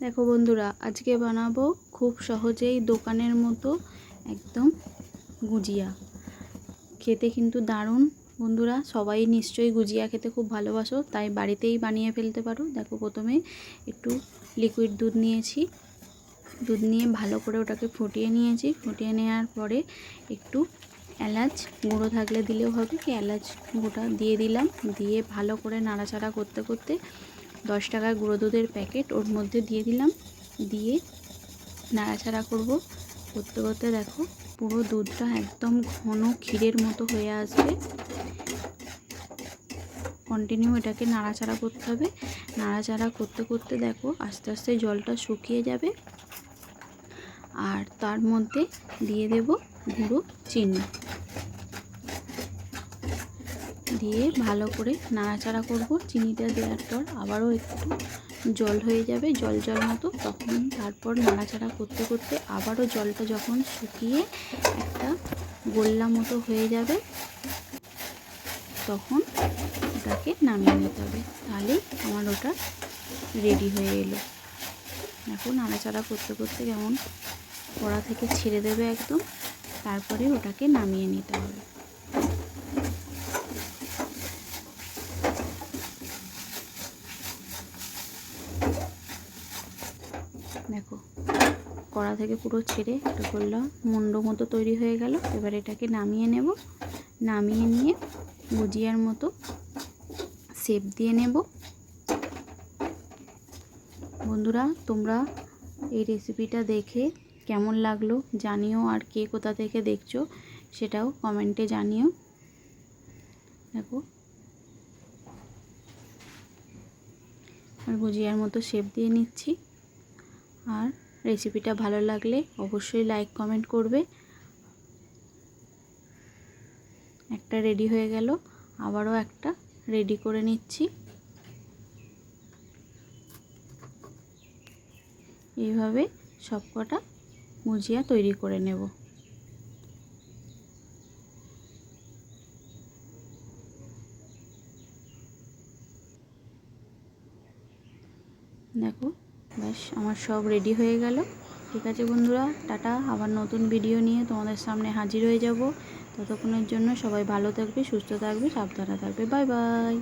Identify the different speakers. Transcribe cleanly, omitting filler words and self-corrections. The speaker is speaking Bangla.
Speaker 1: দেখো বন্ধুরা, আজকে বানাবো খুব সহজেই দোকানের মতো একদম গুজিয়া। খেতে কিন্তু দারুণ। বন্ধুরা সবাই নিশ্চয়ই গুজিয়া খেতে খুব ভালোবাসো, তাই বাড়িতেই বানিয়ে ফেলতে পারো। দেখো, প্রথমে একটু লিকুইড দুধ নিয়েছি। দুধ নিয়ে ভালো করে ওটাকে ফুটিয়ে নিয়েছি। ফুটিয়ে নেওয়ার পরে একটু এলাচ গুঁড়ো থাকলে দিলেও হবে, কি এলাচ গুঁড়োটা দিয়ে দিলাম। দিয়ে ভালো করে নাড়াচাড়া করতে করতে 10 টাকার গুঁড়ো দুধের প্যাকেট ওর মধ্যে দিয়ে দিলাম। দিয়ে নাড়াচাড়া করতে করতে দেখো পুরো দুধটা একদম ঘন ক্ষীরের মতো হয়ে আসবে। কন্টিনিউ এটাকে নাড়াচাড়া করতে হবে। নাড়াচাড়া করতে করতে দেখো আস্তে আস্তে জলটা শুকিয়ে যাবে। আর তার মধ্যে দিয়ে দেব গুঁড়ো চিনি। দিয়ে ভালো করে নাড়াচাড়া করব। চিনিটা দেওয়ার পর আবারও একটু জল হয়ে যাবে, জল জল মতো। তখন তারপর নাড়াচাড়া করতে করতে আবারও জলটা যখন শুকিয়ে একটা গোল্লা মতো হয়ে যাবে, তখন ওটাকে নামিয়ে নিতে হবে। তাহলেই আমার ওটা রেডি হয়ে এলো। এখন নাড়াচাড়া করতে করতে কেমন কড়া থেকে ছেড়ে দেবে একদম, তারপরে ওটাকে নামিয়ে নিতে হবে। দেখো কড়া থেকে পুরো ছেড়ে একটা করলাম মুন্ড মতো তৈরি হয়ে গেল। এবার এটাকে নামিয়ে নেব। নামিয়ে নিয়ে গুজিয়ার মতো শেপ দিয়ে নেব। বন্ধুরা তোমরা এই রেসিপিটা দেখে কেমন লাগলো জানিও, আর কে কোথা থেকে দেখছো সেটাও কমেন্টে জানিও। দেখো আর গুজিয়ার মতো শেপ দিয়ে নিচ্ছি। আর রেসিপিটা ভালো লাগলে অবশ্যই লাইক কমেন্ট করবে। একটা রেডি হয়ে গেল, আবারও একটা রেডি করে নিচ্ছি। এইভাবে সবকটা গুজিয়া তৈরি করে নেব। দেখো ব্যাস আমার সব রেডি হয়ে গেল। ঠিক আছে বন্ধুরা, টাটা। আবার নতুন ভিডিও নিয়ে তোমাদের সামনে হাজির হয়ে যাব। ততক্ষণের জন্য সবাই ভালো থাকবে, সুস্থ থাকবে, সাবধানে থাকবে। Bye bye.